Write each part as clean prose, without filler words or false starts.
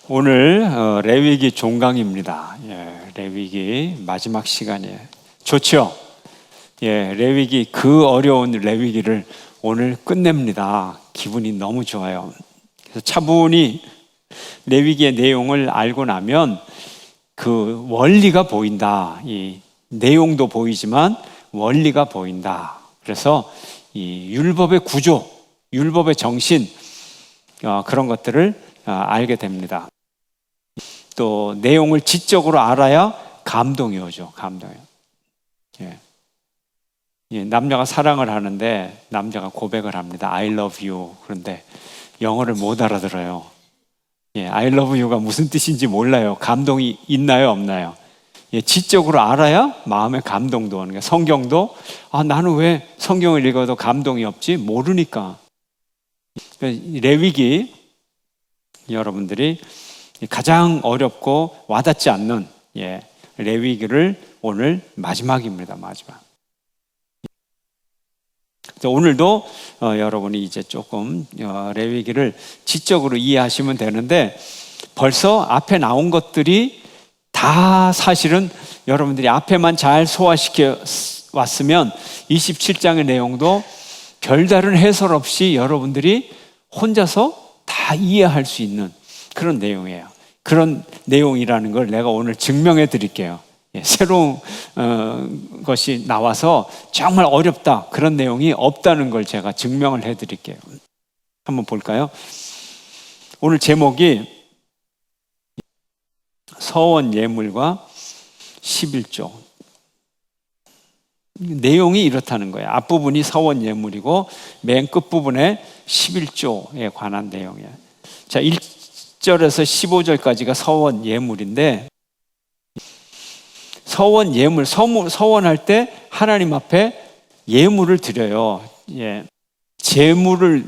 오늘 레위기 종강입니다. 레위기 마지막 시간이에요. 좋죠? 레위기 그 어려운 레위기를 오늘 끝냅니다. 기분이 너무 좋아요. 그래서 차분히 레위기의 내용을 알고 나면 그 원리가 보인다. 이 내용도 보이지만 원리가 보인다. 그래서 이 율법의 구조, 율법의 정신 그런 것들을 알게 됩니다. 또 내용을 지적으로 알아야 감동이 오죠. 감동이. 남자가 사랑을 하는데 남자가 고백을 합니다. I love you. 그런데 영어를 못 알아들어요. I love you가 무슨 뜻인지 몰라요. 감동이 있나요, 없나요? 지적으로 알아야 마음에 감동도 오는 거예요. 성경도 나는 왜 성경을 읽어도 감동이 없지? 모르니까. 레위기 여러분들이 가장 어렵고 와닿지 않는 레위기를 오늘 마지막입니다. 마지막. 오늘도 여러분이 이제 조금 레위기를 지적으로 이해하시면 되는데 벌써 앞에 나온 것들이 다 사실은 여러분들이 앞에만 잘 소화시켜 왔으면 27장의 내용도 별다른 해설 없이 여러분들이 혼자서 다 이해할 수 있는 그런 내용이에요. 그런 내용이라는 걸 내가 오늘 증명해 드릴게요. 새로운 것이 나와서 정말 어렵다 그런 내용이 없다는 걸 제가 증명을 해 드릴게요. 한번 볼까요? 오늘 제목이 서원 예물과 11조. 내용이 이렇다는 거예요. 앞부분이 서원 예물이고 맨 끝부분에 11조에 관한 내용이에요. 자, 1절에서 15절까지가 서원 예물인데 서원 예물, 서원할 때 하나님 앞에 예물을 드려요.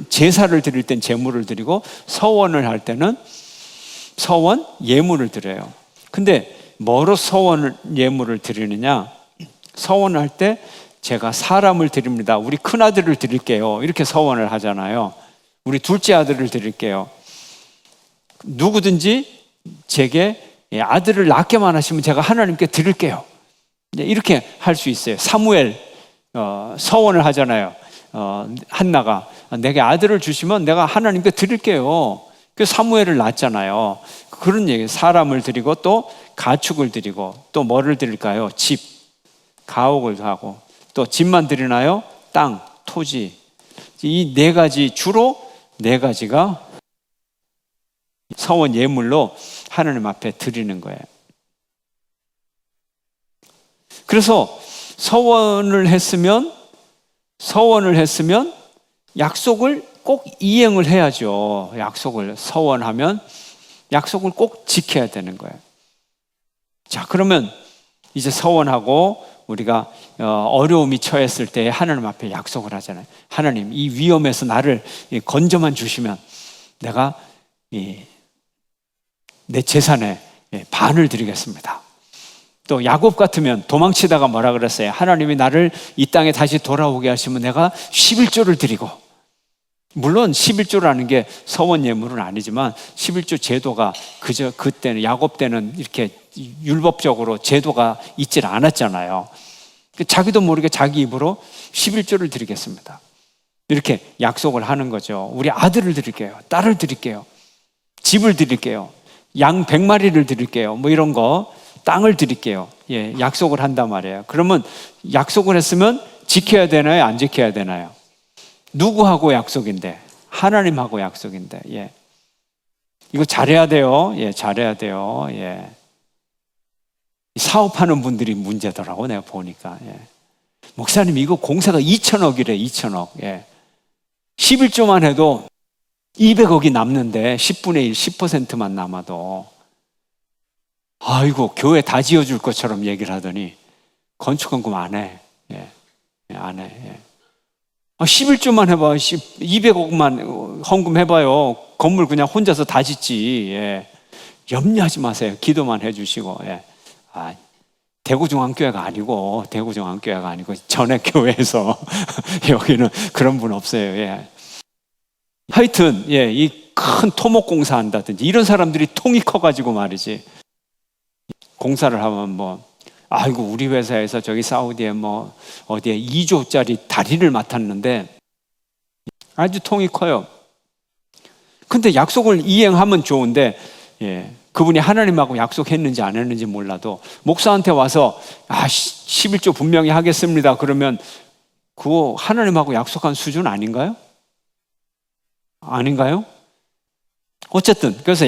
제사를 드릴 땐 제물을 드리고 서원을 할 때는 서원 예물을 드려요. 근데 뭐로 서원 예물을 드리느냐? 서원할 때 제가 사람을 드립니다. 우리 큰아들을 드릴게요. 이렇게 서원을 하잖아요. 우리 둘째 아들을 드릴게요. 누구든지 제게 아들을 낳게만 하시면 제가 하나님께 드릴게요. 이렇게 할 수 있어요. 사무엘 서원을 하잖아요. 한나가 내게 아들을 주시면 내가 하나님께 드릴게요. 그 사무엘을 낳았잖아요. 그런 얘기. 사람을 드리고 또 가축을 드리고 또 뭐를 드릴까요? 집, 가옥을 하고 또 집만 드리나요? 땅, 토지. 이 네 가지, 주로 네 가지가 서원 예물로 하나님 앞에 드리는 거예요. 그래서 서원을 했으면 약속을 꼭 이행을 해야죠. 약속을 서원하면 약속을 꼭 지켜야 되는 거예요. 자, 그러면 이제 서원하고 우리가 어려움이 처했을 때 하나님 앞에 약속을 하잖아요. 하나님, 이 위험에서 나를 건져만 주시면 내가 내 재산의 반을 드리겠습니다. 또 야곱 같으면 도망치다가 뭐라 그랬어요? 하나님이 나를 이 땅에 다시 돌아오게 하시면 내가 11조를 드리고, 물론 11조라는 게 서원 예물은 아니지만 11조 제도가 그때는 야곱 때는 이렇게 율법적으로 제도가 있질 않았잖아요. 자기도 모르게 자기 입으로 11조를 드리겠습니다. 이렇게 약속을 하는 거죠. 우리 아들을 드릴게요. 딸을 드릴게요. 집을 드릴게요. 양 100마리를 드릴게요. 뭐 이런 거, 땅을 드릴게요. 약속을 한단 말이에요. 그러면 약속을 했으면 지켜야 되나요? 안 지켜야 되나요? 누구하고 약속인데? 하나님하고 약속인데. 이거 잘해야 돼요. 잘해야 돼요. 사업하는 분들이 문제더라고, 내가 보니까. 목사님, 이거 공사가 2천억이래, 2천억. 11조만 해도 200억이 남는데 10분의 1, 10%만 남아도 아이고 교회 다 지어줄 것처럼 얘기를 하더니 건축헌금 안 해. 안 해. 11조만 해봐. 200억만 헌금 해봐요. 건물 그냥 혼자서 다 짓지. 염려하지 마세요. 기도만 해주시고. 대구중앙교회가 아니고 전액교회에서 여기는 그런 분 없어요. 하여튼 이 큰 토목 공사 한다든지 이런 사람들이 통이 커가지고 말이지, 공사를 하면 뭐 아이고 우리 회사에서 저기 사우디에 뭐 어디에 2조짜리 다리를 맡았는데 아주 통이 커요. 근데 약속을 이행하면 좋은데, 그분이 하나님하고 약속했는지 안 했는지 몰라도 목사한테 와서 11조 분명히 하겠습니다 그러면 그거 하나님하고 약속한 수준 아닌가요? 아닌가요? 어쨌든 그래서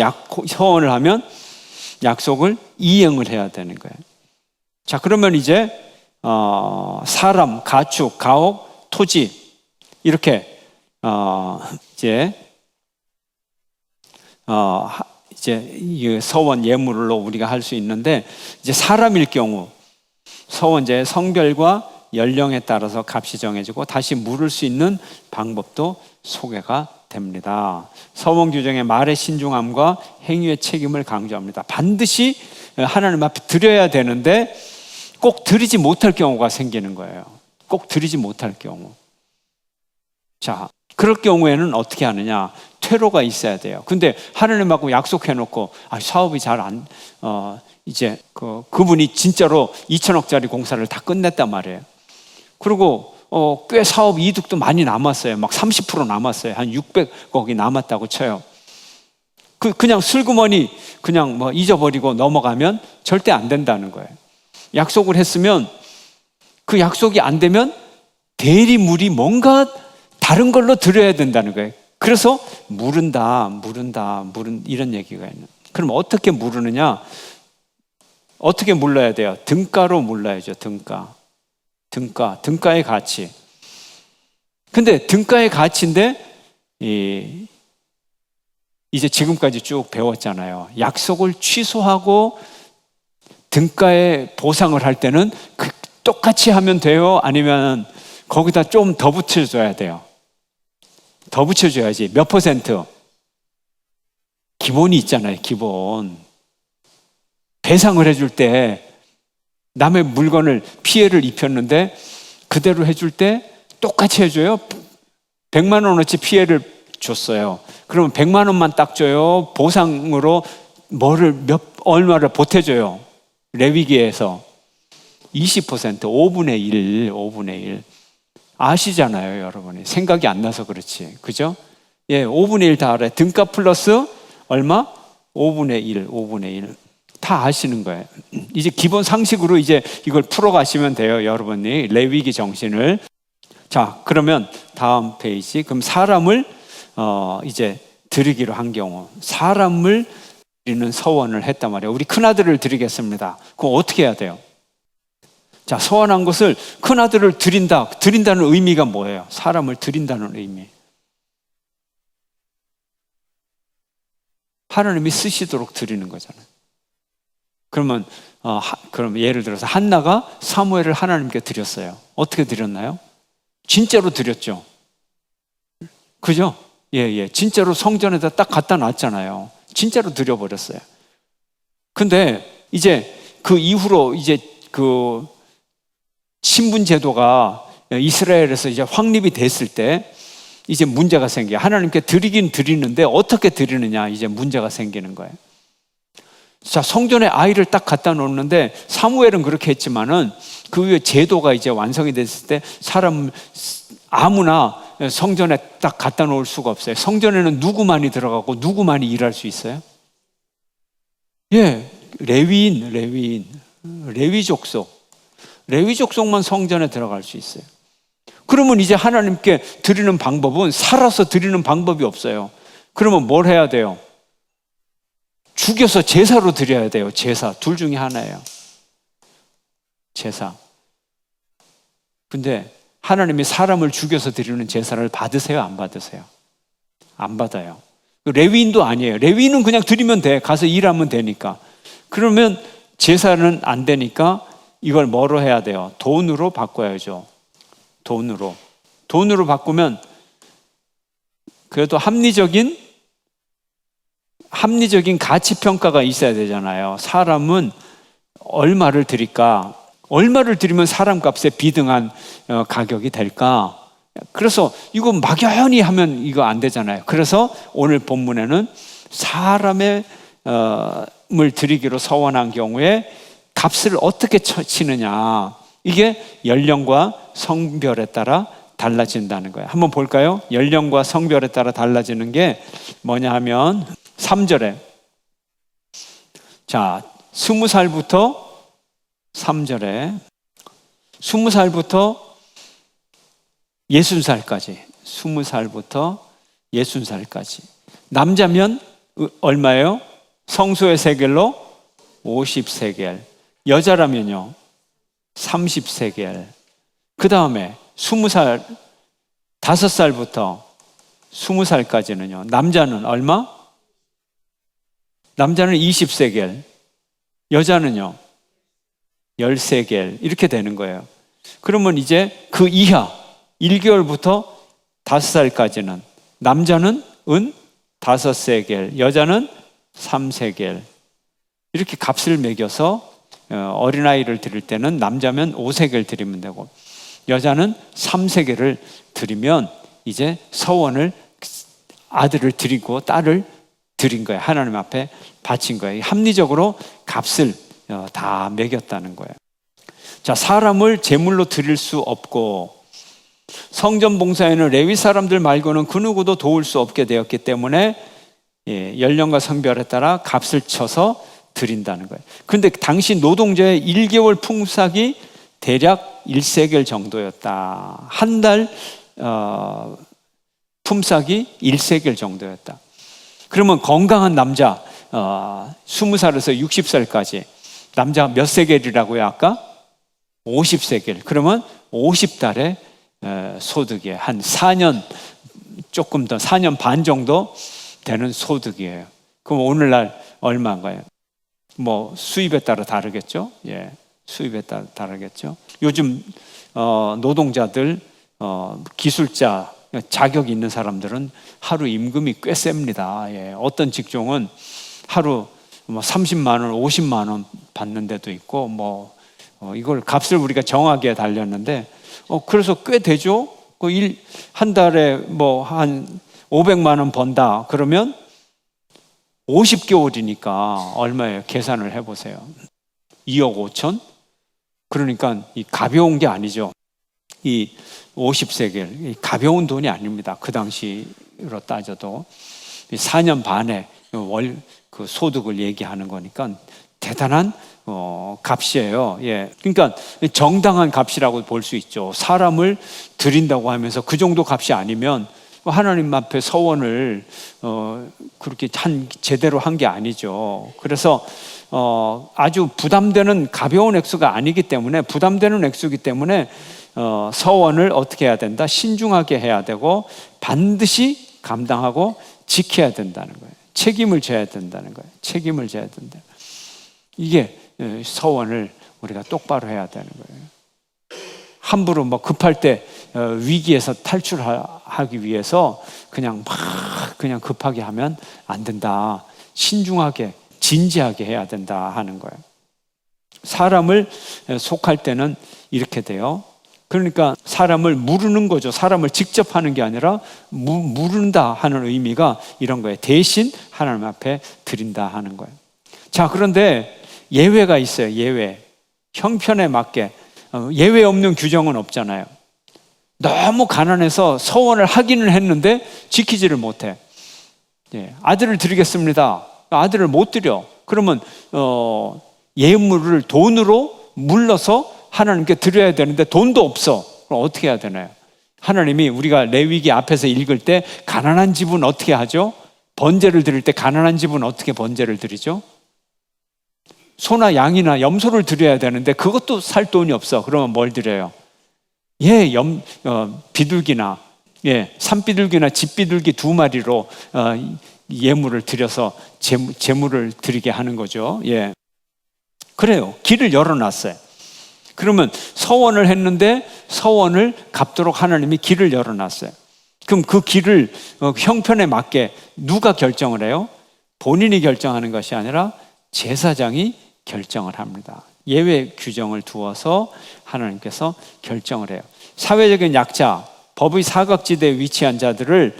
서원을 하면 약속을 이행을 해야 되는 거예요. 자, 그러면 이제 사람, 가축, 가옥, 토지 이렇게 이제 이 서원 예물로 우리가 할 수 있는데, 이제 사람일 경우 서원제의 성별과 연령에 따라서 값이 정해지고 다시 물을 수 있는 방법도 소개가 됩니다. 서원 규정의 말의 신중함과 행위의 책임을 강조합니다. 반드시 하나님 앞에 드려야 되는데 꼭 드리지 못할 경우가 생기는 거예요. 꼭 드리지 못할 경우. 자, 그럴 경우에는 어떻게 하느냐? 퇴로가 있어야 돼요. 근데 하나님하고 약속해놓고 사업이 이제 그분이 진짜로 2천억짜리 공사를 다 끝냈단 말이에요. 그리고 꽤 사업 이득도 많이 남았어요. 막 30% 남았어요. 한 600억이 남았다고 쳐요. 그냥 슬그머니 그냥 뭐 잊어버리고 넘어가면 절대 안 된다는 거예요. 약속을 했으면 그 약속이 안 되면 대리물이 뭔가 다른 걸로 드려야 된다는 거예요. 그래서 물은다 이런 얘기가 있는. 그럼 어떻게 물으느냐? 어떻게 물러야 돼요? 등가로 물러야죠. 등가의 가치. 근데 등가의 가치인데 이제 지금까지 쭉 배웠잖아요. 약속을 취소하고 등가의 보상을 할 때는 똑같이 하면 돼요? 아니면 거기다 좀 더 붙여줘야 돼요? 더 붙여줘야지. 몇 %? 기본이 있잖아요. 기본. 배상을 해줄 때 남의 물건을 피해를 입혔는데 그대로 해줄 때 똑같이 해줘요? 100만 원어치 피해를 줬어요. 그러면 100만 원만 딱 줘요? 보상으로 얼마를 보태줘요? 레위기에서 20%, 5분의 1. 아시잖아요, 여러분이. 생각이 안 나서 그렇지. 그죠? 5분의 1 다 알아요. 등가 플러스 얼마? 5분의 1. 다 아시는 거예요. 이제 기본 상식으로 이제 이걸 풀어가시면 돼요, 여러분이. 레위기 정신을. 자, 그러면 다음 페이지. 그럼 사람을 이제 드리기로 한 경우, 사람을 드리는 서원을 했단 말이에요. 우리 큰아들을 드리겠습니다. 그럼 어떻게 해야 돼요? 자, 서원한 것을 큰아들을 드린다는 의미가 뭐예요? 사람을 드린다는 의미. 하나님이 쓰시도록 드리는 거잖아요. 그러면 예를 들어서 한나가 사무엘을 하나님께 드렸어요. 어떻게 드렸나요? 진짜로 드렸죠. 그죠? 예. 진짜로 성전에다 딱 갖다 놨잖아요. 진짜로 드려버렸어요. 근데 이제 그 이후로 이제 그 신분 제도가 이스라엘에서 이제 확립이 됐을 때 이제 문제가 생겨요. 하나님께 드리긴 드리는데 어떻게 드리느냐, 이제 문제가 생기는 거예요. 자, 성전에 아이를 딱 갖다 놓는데 사무엘은 그렇게 했지만은 그 후에 제도가 이제 완성이 됐을 때 아무나 성전에 딱 갖다 놓을 수가 없어요. 성전에는 누구만이 들어가고 누구만이 일할 수 있어요? 레위 족속만 성전에 들어갈 수 있어요. 그러면 이제 하나님께 드리는 방법은 살아서 드리는 방법이 없어요. 그러면 뭘 해야 돼요? 죽여서 제사로 드려야 돼요. 제사. 둘 중에 하나예요. 제사. 근데 하나님이 사람을 죽여서 드리는 제사를 받으세요? 안 받으세요? 안 받아요. 레위인도 아니에요. 레위인은 그냥 드리면 돼. 가서 일하면 되니까. 그러면 제사는 안 되니까 이걸 뭐로 해야 돼요? 돈으로 바꿔야죠. 돈으로 바꾸면 그래도 합리적인 가치평가가 있어야 되잖아요. 사람은 얼마를 드릴까? 얼마를 드리면 사람 값에 비등한 가격이 될까? 그래서 이거 막연히 하면 이거 안 되잖아요. 그래서 오늘 본문에는 사람의 을 드리기로 서원한 경우에 값을 어떻게 치느냐, 이게 연령과 성별에 따라 달라진다는 거예요. 한번 볼까요? 연령과 성별에 따라 달라지는 게 뭐냐 하면 3절에, 자, 20살부터 3절에 20살부터 60살까지, 20살부터 60살까지. 남자면 얼마예요? 성소의 세겔로 50세겔. 여자라면요 30세겔. 그 다음에 20살, 5살부터 20살까지는요, 남자는 얼마? 남자는 20세겔, 여자는요 10세겔. 이렇게 되는 거예요. 그러면 이제 그 이하 1개월부터 5살까지는 남자는 5세겔, 여자는 3세겔. 이렇게 값을 매겨서 어린아이를 드릴 때는 남자면 5세겔 드리면 되고 여자는 3세겔을 드리면 이제 서원을, 아들을 드리고 딸을 드린 거예요. 하나님 앞에 바친 거예요. 합리적으로 값을 다 매겼다는 거예요. 자, 사람을 제물로 드릴 수 없고 성전 봉사에는 레위 사람들 말고는 그 누구도 도울 수 없게 되었기 때문에 연령과 성별에 따라 값을 쳐서 드린다는 거예요. 그런데 당시 노동자의 1개월 품삯이 대략 1세겔 정도였다. 한 달 품삯이 1세겔 정도였다. 그러면 건강한 남자 20살에서 60살까지 남자 몇 세겔이라고요? 아까 50세겔. 그러면 50달의 소득이에요. 한 4년 조금 더, 4년 반 정도 되는 소득이에요. 그럼 오늘날 얼마인가요? 뭐 수입에 따라 다르겠죠. 예, 수입에 따라 다르겠죠. 요즘 노동자들, 기술자 자격 있는 사람들은 하루 임금이 꽤 셉니다. 예, 어떤 직종은 하루 뭐 30만 원, 50만 원 받는 데도 있고, 뭐 이걸 값을 우리가 정하게 달렸는데, 그래서 꽤 되죠. 한 달에 뭐 한 500만 원 번다 그러면 50개월이니까 얼마예요? 계산을 해보세요. 2억 5천? 그러니까 이 가벼운 게 아니죠. 이 50세겔 가벼운 돈이 아닙니다. 그 당시로 따져도 4년 반의 그 소득을 얘기하는 거니까 대단한 값이에요. 예, 그러니까 정당한 값이라고 볼 수 있죠. 사람을 드린다고 하면서 그 정도 값이 아니면 하나님 앞에 서원을 그렇게 제대로 한 게 아니죠. 그래서 아주 부담되는 가벼운 액수가 아니기 때문에, 부담되는 액수이기 때문에 서원을 어떻게 해야 된다? 신중하게 해야 되고 반드시 감당하고 지켜야 된다는 거예요. 책임을 져야 된다는 거예요. 책임을 져야 된다. 이게 서원을 우리가 똑바로 해야 되는 거예요. 함부로 뭐 급할 때 위기에서 탈출하기 위해서 그냥 급하게 하면 안 된다. 신중하게, 진지하게 해야 된다 하는 거예요. 사람을 속할 때는 이렇게 돼요. 그러니까 사람을 무르는 거죠. 사람을 직접 하는 게 아니라 무른다 하는 의미가 이런 거예요. 대신 하나님 앞에 드린다 하는 거예요. 자, 그런데 예외가 있어요. 예외. 형편에 맞게. 예외 없는 규정은 없잖아요. 너무 가난해서 서원을 하기는 했는데 지키지를 못해. 예, 아들을 드리겠습니다. 아들을 못 드려. 그러면 예물을 돈으로 물러서 하나님께 드려야 되는데 돈도 없어. 그럼 어떻게 해야 되나요? 하나님이 우리가 레위기 앞에서 읽을 때 가난한 집은 어떻게 하죠? 번제를 드릴 때 가난한 집은 어떻게 번제를 드리죠? 소나 양이나 염소를 드려야 되는데 그것도 살 돈이 없어. 그러면 뭘 드려요? 예, 비둘기나, 예, 산비둘기나 집비둘기 2마리로 예물을 드려서 제물을 드리게 하는 거죠. 예, 그래요. 길을 열어놨어요. 그러면 서원을 했는데 서원을 갚도록 하나님이 길을 열어놨어요. 그럼 그 길을 형편에 맞게 누가 결정을 해요? 본인이 결정하는 것이 아니라 제사장이 결정을 합니다. 예외 규정을 두어서 하나님께서 결정을 해요. 사회적인 약자, 법의 사각지대에 위치한 자들을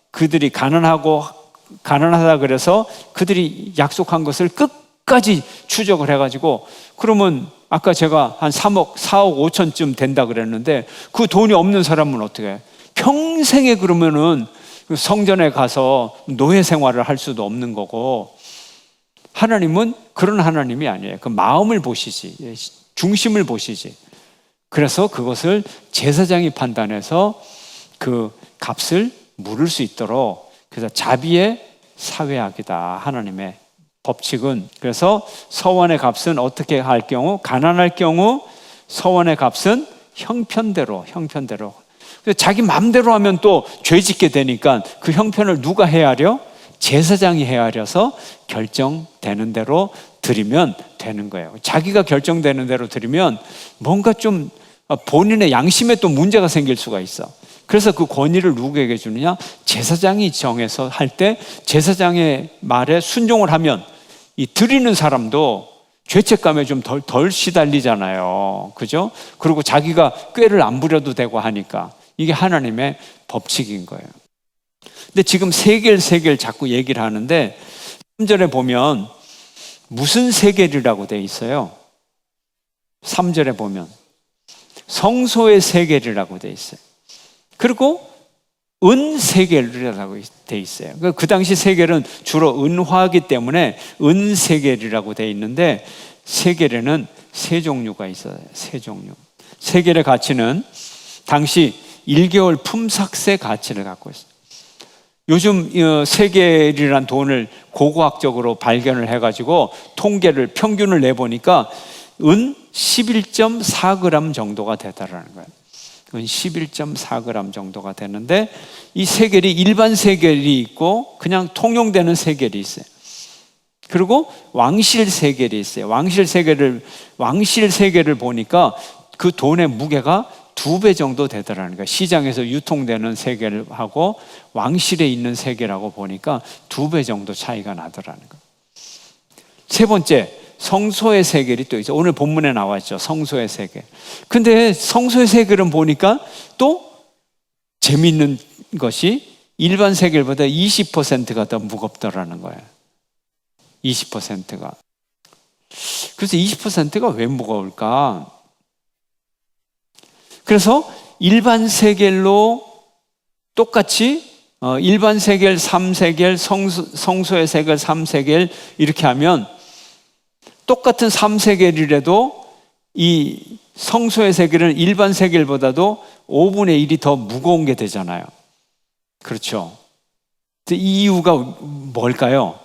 그들이 가난하다 그래서 그들이 약속한 것을 끝까지 추적을 해가지고, 그러면 아까 제가 한 4억 5천쯤 된다 그랬는데 그 돈이 없는 사람은 어떻게 해? 평생에 그러면은 성전에 가서 노예 생활을 할 수도 없는 거고, 하나님은 그런 하나님이 아니에요. 그 마음을 보시지, 중심을 보시지. 그래서 그것을 제사장이 판단해서 그 값을 물을 수 있도록, 그래서 자비의 사회학이다, 하나님의 법칙은. 그래서 서원의 값은 어떻게 할 경우, 가난할 경우 서원의 값은 형편대로. 자기 마음대로 하면 또 죄 짓게 되니까 그 형편을 누가 헤아려? 제사장이 헤아려서 결정되는 대로 드리면 되는 거예요. 자기가 결정되는 대로 드리면 뭔가 좀 본인의 양심에 또 문제가 생길 수가 있어. 그래서 그 권위를 누구에게 주느냐? 제사장이 정해서 할 때 제사장의 말에 순종을 하면 이 드리는 사람도 죄책감에 좀 덜 시달리잖아요. 그죠? 그리고 자기가 꾀를 안 부려도 되고 하니까 이게 하나님의 법칙인 거예요. 근데 지금 세겔 자꾸 얘기를 하는데 3절에 보면 무슨 세겔이라고 돼 있어요? 3절에 보면 성소의 세겔이라고 돼 있어요. 그리고 은 세겔이라고 돼 있어요. 그 당시 세겔은 주로 은화이기 때문에 은 세겔이라고 돼 있는데, 세겔에는 세 종류가 있어요. 세 종류. 세겔의 가치는 당시 1개월 품삯의 가치를 갖고 있어요. 요즘 세겔이란 돈을 고고학적으로 발견을 해가지고 통계를, 평균을 내보니까 은 11.4g 정도가 되다라는 거예요. 은 11.4g 정도가 되는데, 이 세겔이 일반 세겔이 있고 그냥 통용되는 세겔이 있어요. 그리고 왕실 세겔이 있어요. 왕실 세겔을 보니까 그 돈의 무게가 2배 정도 되더라는 거예요. 시장에서 유통되는 세겔하고 왕실에 있는 세겔하고 보니까 2배 정도 차이가 나더라는 거예요. 세 번째, 성소의 세겔이 또 있어요. 오늘 본문에 나왔죠. 성소의 세겔. 근데 성소의 세겔은 보니까 또 재미있는 것이 일반 세겔보다 20%가 더 무겁더라는 거예요. 20%가. 그래서 20%가 왜 무거울까? 그래서 일반 세겔로 똑같이 일반 세겔 3세겔, 성소의 세겔 3세겔 이렇게 하면 똑같은 3세겔이라도 이 성소의 세겔은 일반 세겔보다도 5분의 1이 더 무거운 게 되잖아요. 그렇죠? 이 이유가 뭘까요?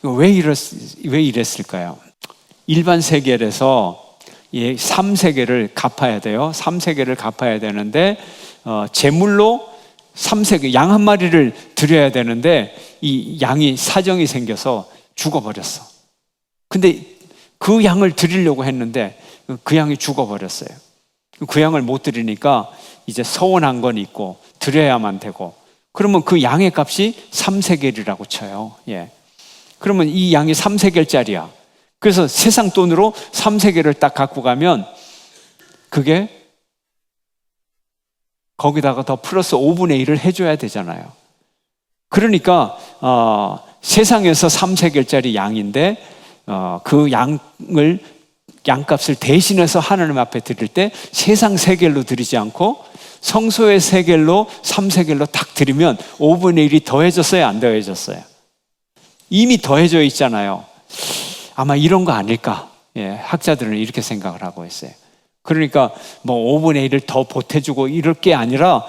왜 이랬을까요? 일반 세겔에서 3세겔을 갚아야 돼요. 3세겔을 갚아야 되는데 제물로 3세겔, 양 한 마리를 드려야 되는데 이 양이 사정이 생겨서 죽어버렸어. 근데 그 양을 드리려고 했는데 그 양이 죽어버렸어요. 그 양을 못 드리니까 이제 서원한 건 있고 드려야만 되고, 그러면 그 양의 값이 3세겔이라고 쳐요. 예. 그러면 이 양이 3세겔짜리야. 그래서 세상 돈으로 3세겔을 딱 갖고 가면 그게 거기다가 더 플러스 5분의 1을 해줘야 되잖아요. 그러니까 세상에서 3세겔짜리 양인데 그 양값을 대신해서 하나님 앞에 드릴 때 세상 세겔로 드리지 않고 성소의 세겔로 3세겔로 딱 드리면 5분의 1이 더해졌어요, 안 더해졌어요? 이미 더해져 있잖아요. 아마 이런 거 아닐까? 예, 학자들은 이렇게 생각을 하고 있어요. 그러니까 뭐 5분의 1을 더 보태주고 이럴 게 아니라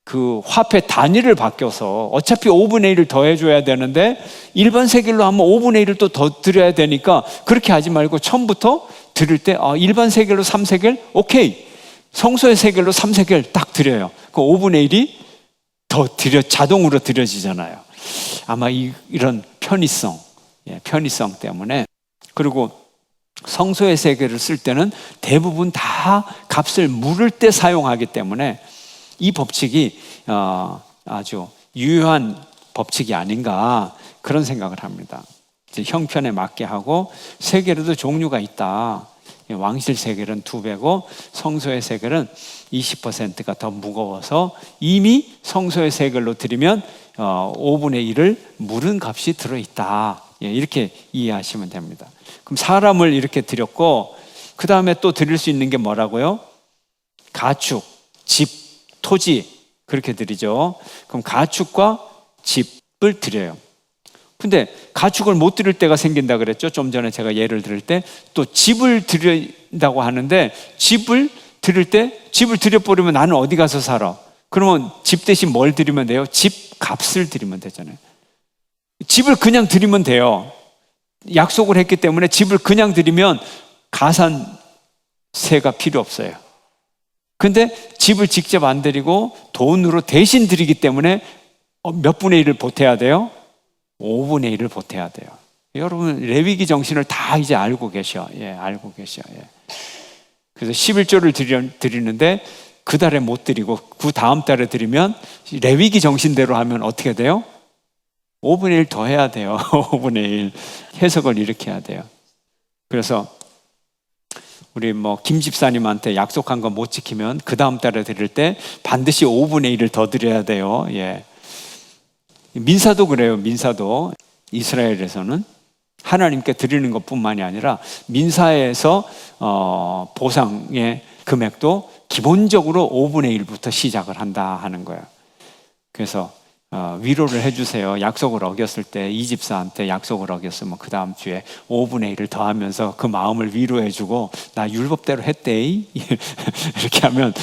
그 화폐 단위를 바뀌어서 어차피 5분의 1을 더 해줘야 되는데 일반 세겔로 하면 5분의 1을 또 더 드려야 되니까 그렇게 하지 말고 처음부터 드릴 때 일반 세겔로 3세겔? 오케이. 성소의 세겔로 3세겔 딱 드려요. 그 5분의 1이 더 자동으로 드려지잖아요. 아마 이런 편의성 때문에. 그리고 성소의 세겔을 쓸 때는 대부분 다 값을 물을 때 사용하기 때문에 이 법칙이 아주 유효한 법칙이 아닌가, 그런 생각을 합니다. 형편에 맞게 하고 세겔에도 종류가 있다. 왕실 세겔은 2배고 성소의 세겔은 20%가 더 무거워서 이미 성소의 세겔로 드리면 5분의 1을 물은 값이 들어있다. 이렇게 이해하시면 됩니다. 그럼 사람을 이렇게 드렸고, 그 다음에 또 드릴 수 있는 게 뭐라고요? 가축, 집, 토지, 그렇게 드리죠. 그럼 가축과 집을 드려요. 근데 가축을 못 드릴 때가 생긴다 그랬죠. 좀 전에 제가 예를 들을 때 또 집을 드린다고 하는데, 집을 드릴 때 집을 드려버리면 나는 어디 가서 살아? 그러면 집 대신 뭘 드리면 돼요? 집 값을 드리면 되잖아요. 집을 그냥 드리면 돼요. 약속을 했기 때문에 집을 그냥 드리면 가산세가 필요 없어요. 근데 집을 직접 안 드리고 돈으로 대신 드리기 때문에 몇 분의 1을 보태야 돼요? 5분의 1을 보태야 돼요. 여러분, 레위기 정신을 다 이제 알고 계셔. 알고 계셔. 그래서 11조를 드리는데 그 달에 못 드리고 그 다음 달에 드리면 레위기 정신대로 하면 어떻게 돼요? 5분의 1 더 해야 돼요. 5분의 1 해석을 이렇게 해야 돼요. 그래서 우리 김 집사님한테 약속한 거 못 지키면 그 다음 달에 드릴 때 반드시 5분의 1을 더 드려야 돼요. 민사도 그래요. 민사도 이스라엘에서는 하나님께 드리는 것뿐만이 아니라 민사에서 보상의 금액도 기본적으로 5분의 1부터 시작을 한다 하는 거예요. 그래서 위로를 해주세요. 약속을 어겼을 때, 이 집사한테 약속을 어겼으면 그 다음 주에 5분의 1을 더하면서 그 마음을 위로해주고, 나 율법대로 했대 이렇게 하면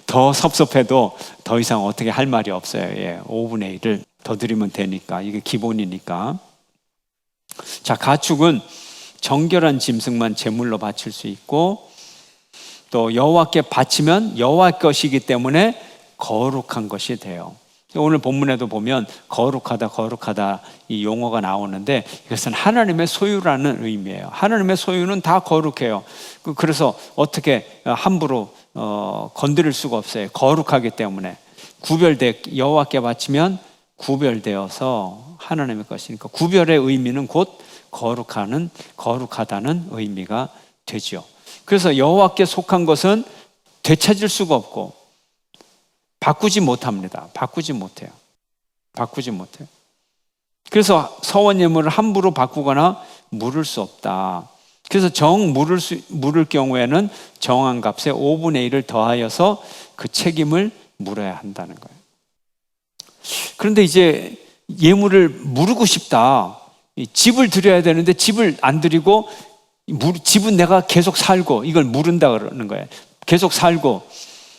더 섭섭해도 더 이상 어떻게 할 말이 없어요. 5분의 1을 더 드리면 되니까. 이게 기본이니까. 자, 가축은 정결한 짐승만 제물로 바칠 수 있고, 또 여호와께 바치면 여호와 것이기 때문에 거룩한 것이 돼요. 오늘 본문에도 보면 거룩하다 이 용어가 나오는데, 이것은 하나님의 소유라는 의미예요. 하나님의 소유는 다 거룩해요. 그래서 어떻게 함부로 건드릴 수가 없어요. 거룩하기 때문에. 여호와께 바치면 구별되어서 하나님의 것이니까, 구별의 의미는 곧 거룩하다는 의미가 되죠. 그래서 여호와께 속한 것은 되찾을 수가 없고 바꾸지 못합니다. 바꾸지 못해요. 그래서 서원 예물을 함부로 바꾸거나 물을 수 없다. 그래서 물을 경우에는 정한 값에 5분의 1을 더하여서 그 책임을 물어야 한다는 거예요. 그런데 이제 예물을 물고 싶다. 집을 드려야 되는데 집을 안 드리고 집은 내가 계속 살고 이걸 물은다 그러는 거예요. 계속 살고,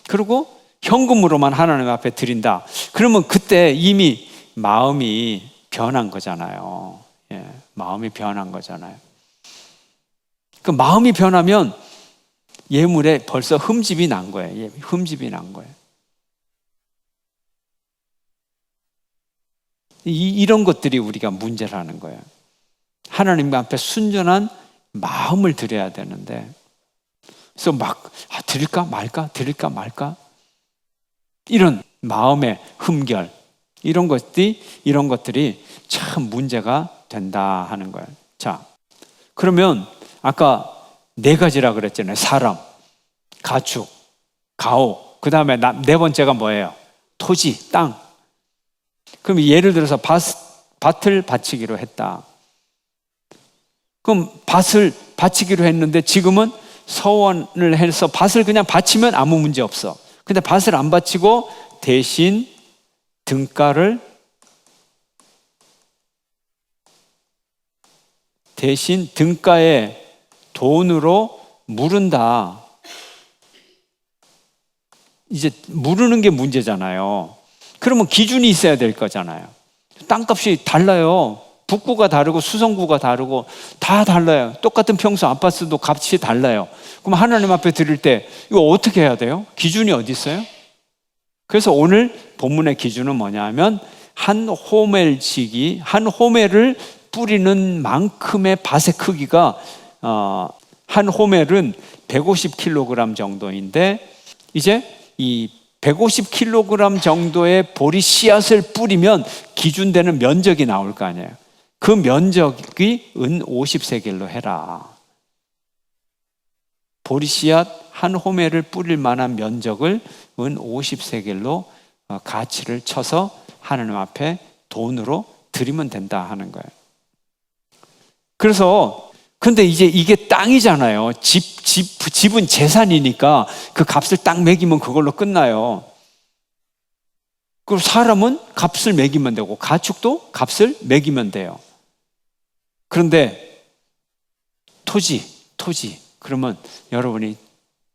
그리고 현금으로만 하나님 앞에 드린다. 그러면 그때 이미 마음이 변한 거잖아요. 마음이 변한 거잖아요. 그 마음이 변하면 예물에 벌써 흠집이 난 거예요. 흠집이 난 거예요. 이런 것들이 우리가 문제라는 거예요. 하나님 앞에 순전한 마음을 드려야 되는데, 그래서 드릴까 말까 이런 마음의 흠결, 이런 것들이 참 문제가 된다 하는 거예요. 자, 그러면 아까 4가지라 그랬잖아요. 사람, 가축, 가옥, 그 다음에 4번째가 뭐예요? 토지, 땅. 그럼 예를 들어서 밭을 바치기로 했다. 그럼 밭을 바치기로 했는데 지금은 서원을 해서 밭을 그냥 바치면 아무 문제 없어. 근데 밭을 안 바치고 대신 등가에 돈으로 무른다. 이제 무르는 게 문제잖아요. 그러면 기준이 있어야 될 거잖아요. 땅값이 달라요. 북구가 다르고 수성구가 다르고 다 달라요. 똑같은 평수 아파트도 값이 달라요. 그럼 하나님 앞에 드릴 때 이거 어떻게 해야 돼요? 기준이 어디 있어요? 그래서 오늘 본문의 기준은 뭐냐 하면 한 호멜을 뿌리는 만큼의 밭의 크기가 한 호멜은 150kg 정도인데, 이제 이 150kg 정도의 보리 씨앗을 뿌리면 기준되는 면적이 나올 거 아니에요. 그 면적이 은 50세겔로 해라. 보리씨앗 한 호멜을 뿌릴 만한 면적을 은 50세겔로 가치를 쳐서 하나님 앞에 돈으로 드리면 된다 하는 거예요. 그래서 근데 이제 이게 땅이잖아요. 집은 재산이니까 그 값을 딱 매기면 그걸로 끝나요. 그리고 사람은 값을 매기면 되고 가축도 값을 매기면 돼요. 그런데 토지 그러면 여러분이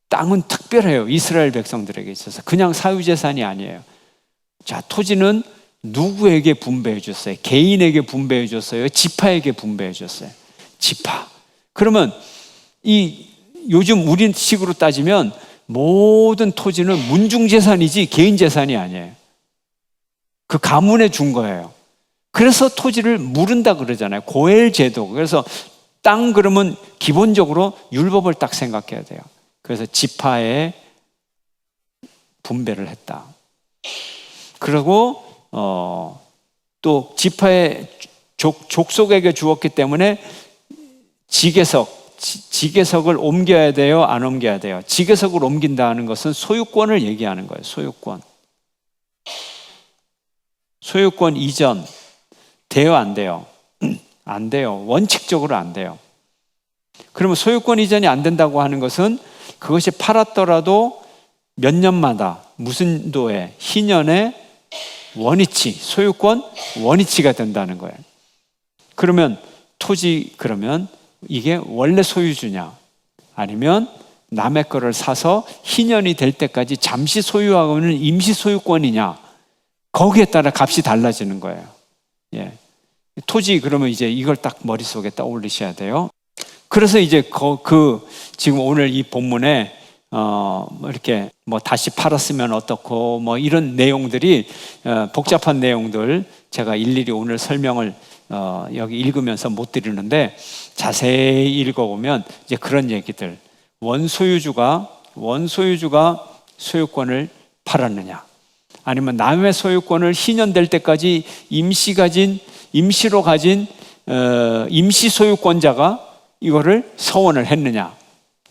땅은 특별해요. 이스라엘 백성들에게 있어서 그냥 사유재산이 아니에요. 자, 토지는 누구에게 분배해 줬어요? 개인에게 분배해 줬어요? 지파에게 분배해 줬어요? 지파. 그러면 이 요즘 우리식으로 따지면 모든 토지는 문중재산이지 개인 재산이 아니에요. 그 가문에 준 거예요. 그래서 토지를 무른다 그러잖아요. 고엘 제도. 그래서 땅 그러면 기본적으로 율법을 딱 생각해야 돼요. 그래서 지파에 분배를 했다. 그리고 또 지파의 족속에게 주었기 때문에 지계석을 옮겨야 돼요? 안 옮겨야 돼요? 지계석을 옮긴다는 것은 소유권을 얘기하는 거예요. 소유권 이전 돼요? 안 돼요? 안 돼요. 원칙적으로 안 돼요. 그러면 소유권 이전이 안 된다고 하는 것은 그것이 팔았더라도 몇 년마다 무슨 도에 희년에 원위치, 소유권 원위치가 된다는 거예요. 그러면 토지 그러면 이게 원래 소유주냐 아니면 남의 거를 사서 희년이 될 때까지 잠시 소유하고 있는 임시 소유권이냐 거기에 따라 값이 달라지는 거예요. 예. 토지 그러면 이제 이걸 딱 머릿속에 떠올리셔야 돼요. 그래서 이제 지금 오늘 이 본문에 이렇게 다시 팔았으면 어떻고 이런 내용들이 복잡한 내용들 제가 일일이 오늘 설명을 여기 읽으면서 못 드리는데 자세히 읽어보면 이제 그런 얘기들 원소유주가 소유권을 팔았느냐 아니면 남의 소유권을 희년될 때까지 임시로 가진 임시 소유권자가 이거를 서원을 했느냐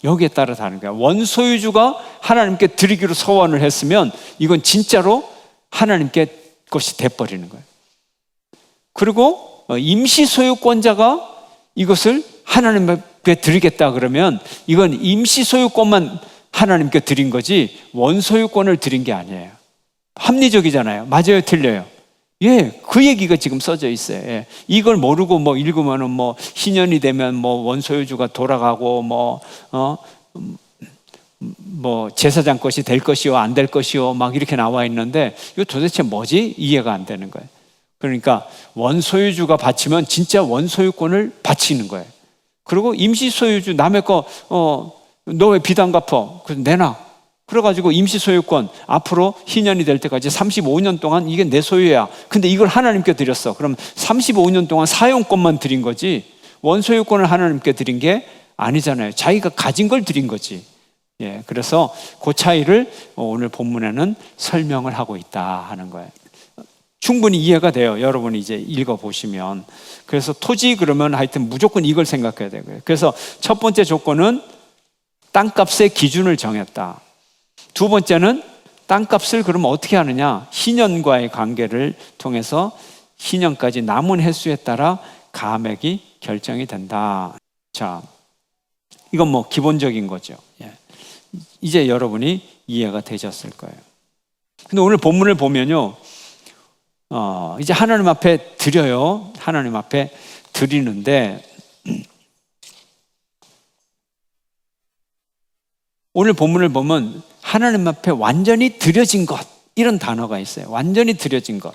여기에 따라 다른 거야. 원소유주가 하나님께 드리기로 서원을 했으면 이건 진짜로 하나님께 것이 돼버리는 거예요. 그리고 임시 소유권자가 이것을 하나님께 드리겠다 그러면 이건 임시 소유권만 하나님께 드린 거지 원소유권을 드린 게 아니에요. 합리적이잖아요. 맞아요, 틀려요? 예, 그 얘기가 지금 써져 있어요. 예. 이걸 모르고 읽으면은 희년이 되면 원소유주가 돌아가고 제사장 것이 될 것이요 안 될 것이요 막 이렇게 나와 있는데 이거 도대체 뭐지? 이해가 안 되는 거예요. 그러니까 원소유주가 바치면 진짜 원소유권을 바치는 거예요. 그리고 임시소유주 남의 거 너 왜 빚 안 갚어? 그래서 내놔. 그래가지고 임시소유권 앞으로 희년이 될 때까지 35년 동안 이게 내 소유야. 근데 이걸 하나님께 드렸어. 그럼 35년 동안 사용권만 드린 거지 원소유권을 하나님께 드린 게 아니잖아요. 자기가 가진 걸 드린 거지. 예, 그래서 그 차이를 오늘 본문에는 설명을 하고 있다 하는 거예요. 충분히 이해가 돼요. 여러분이 이제 읽어보시면. 그래서 토지 그러면 하여튼 무조건 이걸 생각해야 되고요. 그래서 첫 번째 조건은 땅값의 기준을 정했다. 두 번째는 땅값을 그러면 어떻게 하느냐? 희년과의 관계를 통해서 희년까지 남은 횟수에 따라 가액이 결정이 된다. 자, 이건 기본적인 거죠. 예. 이제 여러분이 이해가 되셨을 거예요. 근데 오늘 본문을 보면요, 이제 하나님 앞에 드려요. 하나님 앞에 드리는데 오늘 본문을 보면 하나님 앞에 완전히 드려진 것 이런 단어가 있어요. 완전히 드려진 것.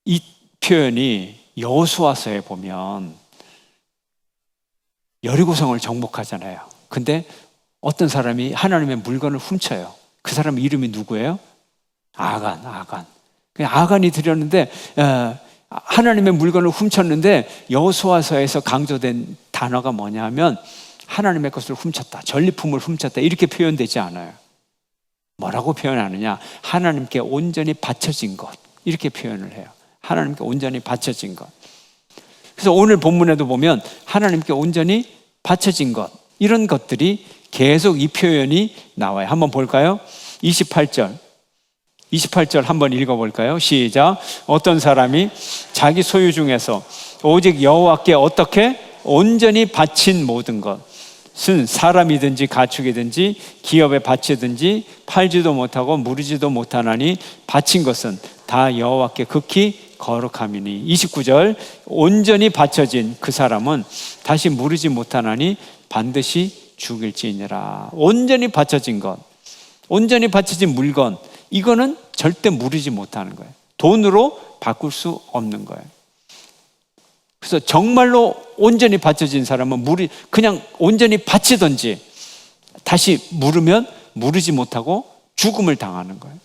이 표현이 여호수아서에 보면 여리고성을 정복하잖아요. 근데 어떤 사람이 하나님의 물건을 훔쳐요. 그 사람 이름이 누구예요? 아간. 아간이 드렸는데 하나님의 물건을 훔쳤는데 여호수아서에서 강조된 단어가 뭐냐면 하나님의 것을 훔쳤다, 전리품을 훔쳤다 이렇게 표현되지 않아요. 뭐라고 표현하느냐? 하나님께 온전히 바쳐진 것 이렇게 표현을 해요. 하나님께 온전히 바쳐진 것. 그래서 오늘 본문에도 보면 하나님께 온전히 바쳐진 것, 이런 것들이 계속 이 표현이 나와요. 한번 볼까요? 28절 한번 읽어볼까요? 시작. 어떤 사람이 자기 소유 중에서 오직 여호와께 어떻게 온전히 바친 모든 것은 사람이든지 가축이든지 기업에 바치든지 팔지도 못하고 무르지도 못하나니 바친 것은 다 여호와께 극히 거룩함이니. 29절 온전히 바쳐진 그 사람은 다시 무르지 못하나니 반드시 죽일지니라. 온전히 바쳐진 것, 온전히 바쳐진 물건, 이거는 절대 무르지 못하는 거예요. 돈으로 바꿀 수 없는 거예요. 그래서 정말로 온전히 바쳐진 사람은 그냥 온전히 바치든지 다시 물으면 무르지 못하고 죽음을 당하는 거예요.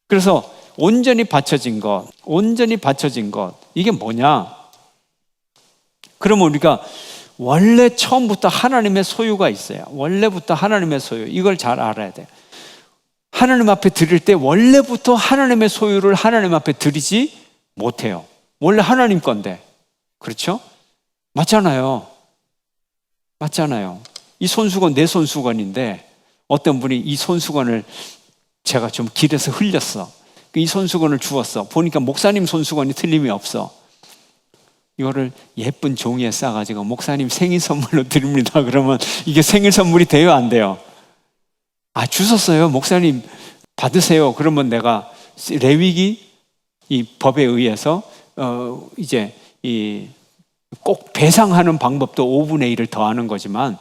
그래서 온전히 바쳐진 것, 이게 뭐냐? 그러면 우리가 원래 처음부터 하나님의 소유가 있어요. 원래부터 하나님의 소유, 이걸 잘 알아야 돼요. 하나님 앞에 드릴 때 원래부터 하나님의 소유를 하나님 앞에 드리지 못해요. 원래 하나님 건데. 그렇죠? 맞잖아요. 이 손수건 내 손수건인데 어떤 분이 이 손수건을 제가 좀 길에서 흘렸어. 이 손수건을 주웠어. 보니까 목사님 손수건이 틀림이 없어. 이거를 예쁜 종이에 싸가지고 목사님 생일 선물로 드립니다. 그러면 이게 생일 선물이 돼요, 안 돼요? 주셨어요. 목사님 받으세요. 그러면 내가 레위기 이 법에 의해서 이제 꼭 배상하는 방법도 5분의 1을 더하는 거지만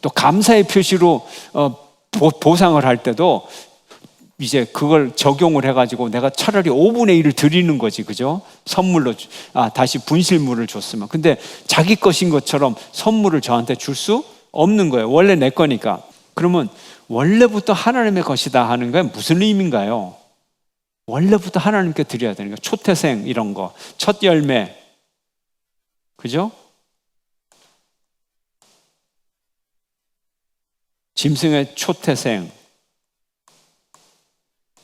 또 감사의 표시로 보상을 할 때도 이제 그걸 적용을 해가지고 내가 차라리 5분의 1을 드리는 거지, 그죠? 선물로 다시 분실물을 줬으면. 근데 자기 것인 것처럼 선물을 저한테 줄 수 없는 거예요. 원래 내 거니까. 그러면 원래부터 하나님의 것이다 하는 게 무슨 의미인가요? 원래부터 하나님께 드려야 되는 거예요. 초태생 이런 거, 첫 열매, 그죠? 짐승의 초태생,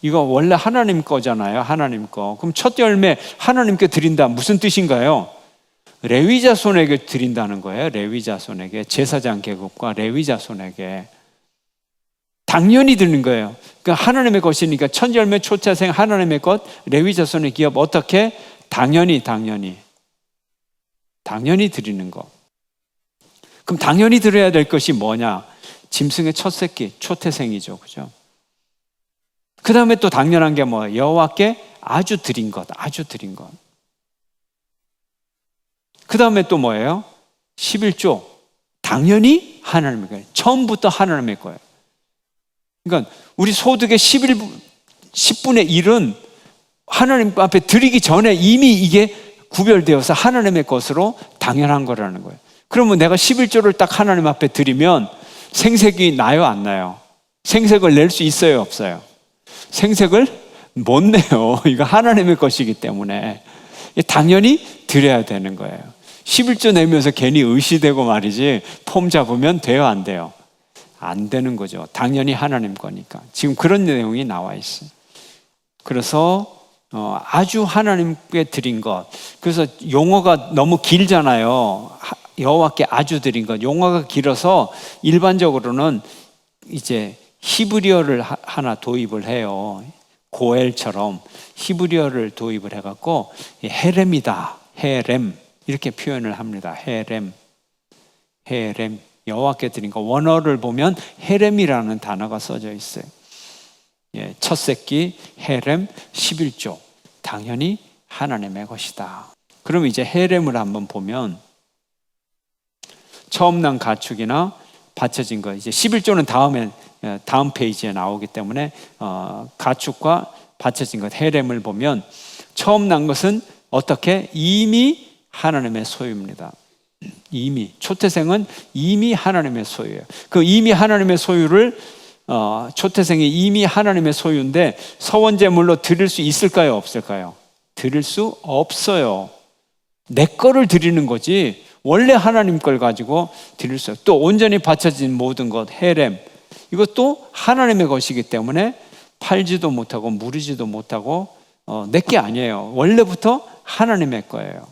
이거 원래 하나님 거잖아요. 하나님 거. 그럼 첫 열매 하나님께 드린다, 무슨 뜻인가요? 레위 자손에게 드린다는 거예요. 레위 자손에게, 제사장 계급과 레위 자손에게 당연히 드리는 거예요. 그러니까 하나님의 것이니까 첫 열매 초태생 하나님의 것, 레위 자손의 기업, 어떻게? 당연히 드리는 거. 그럼 당연히 드려야 될 것이 뭐냐? 짐승의 첫 새끼, 초태생이죠. 그죠? 그 다음에 또 당연한 게 뭐예요? 여호와께 아주 드린 것. 그 다음에 또 뭐예요? 11조. 당연히 하나님의 거예요. 처음부터 하나님의 거예요. 그러니까 우리 소득의 10분의 1은 하나님 앞에 드리기 전에 이미 이게 구별되어서 하나님의 것으로 당연한 거라는 거예요. 그러면 내가 11조를 딱 하나님 앞에 드리면 생색이 나요, 안 나요? 생색을 낼 수 있어요, 없어요? 생색을 못 내요. 이거 하나님의 것이기 때문에 당연히 드려야 되는 거예요. 11조 내면서 괜히 의시되고 말이지 폼 잡으면 돼요, 안 돼요? 안 되는 거죠. 당연히 하나님 거니까. 지금 그런 내용이 나와 있어요. 그래서 아주 하나님께 드린 것. 그래서 용어가 너무 길잖아요. 여호와께 아주 드린 것. 용어가 길어서 일반적으로는 이제 히브리어를 하나 도입을 해요. 고엘처럼 히브리어를 도입을 해갖고 헤렘이다, 헤렘 이렇게 표현을 합니다. 헤렘. 여호와께 드린 것. 원어를 보면 헤렘이라는 단어가 써져 있어요. 첫 새끼 헤렘 11조. 당연히 하나님의 것이다. 그럼 이제 헤렘을 한번 보면 처음 난 가축이나 바쳐진 것. 이제 11조는 다음 페이지에 나오기 때문에 가축과 바쳐진 것 헤렘을 보면 처음 난 것은 어떻게? 이미 하나님의 소유입니다. 이미 초태생은 이미 하나님의 소유예요. 그 이미 하나님의 소유를 초태생이 이미 하나님의 소유인데 서원제물로 드릴 수 있을까요, 없을까요? 드릴 수 없어요. 내 거를 드리는 거지 원래 하나님 걸 가지고 드릴 수 없어요. 또 온전히 바쳐진 모든 것 헤렘, 이것도 하나님의 것이기 때문에 팔지도 못하고 무르지도 못하고 내 게 아니에요. 원래부터 하나님의 거예요.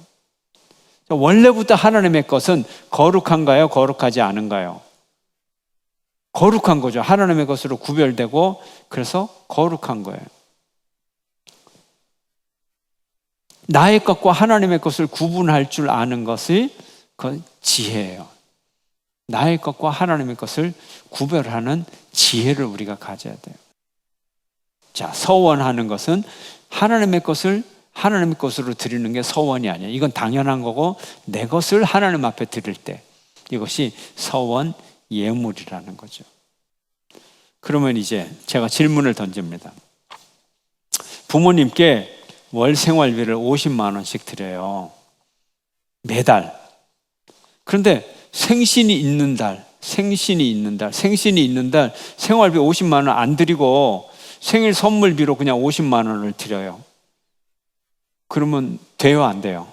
원래부터 하나님의 것은 거룩한가요? 거룩하지 않은가요? 거룩한 거죠. 하나님의 것으로 구별되고 그래서 거룩한 거예요. 나의 것과 하나님의 것을 구분할 줄 아는 것이 그건 지혜예요. 나의 것과 하나님의 것을 구별하는 지혜를 우리가 가져야 돼요. 자, 서원하는 것은 하나님의 것을 하나님의 것으로 드리는 게 서원이 아니에요. 이건 당연한 거고 내 것을 하나님 앞에 드릴 때 이것이 서원 예물이라는 거죠. 그러면 이제 제가 질문을 던집니다. 부모님께 월 생활비를 50만 원씩 드려요. 매달. 그런데 생신이 있는 달 생활비 50만 원 안 드리고 생일 선물비로 그냥 50만 원을 드려요. 그러면 돼요, 안 돼요?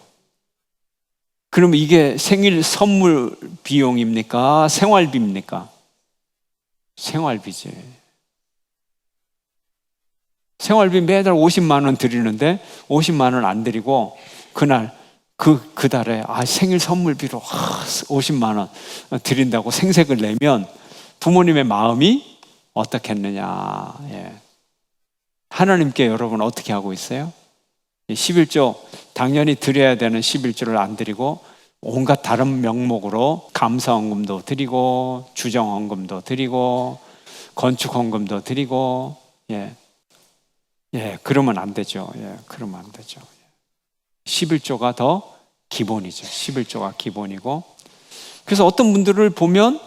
그러면 이게 생일 선물 비용입니까? 생활비입니까? 생활비지. 생활비 매달 50만 원 드리는데 50만 원 안 드리고 그날 그 달에 생일 선물비로 50만 원 드린다고 생색을 내면 부모님의 마음이 어떻겠느냐. 예. 하나님께 여러분 어떻게 하고 있어요? 11조 당연히 드려야 되는 11조를 안 드리고 온갖 다른 명목으로 감사헌금도 드리고 주정헌금도 드리고 건축헌금도 드리고 그러면 안 되죠. 그러면 안 되죠. 11조가 더 기본이죠. 11조가 기본이고 그래서 어떤 분들을 보면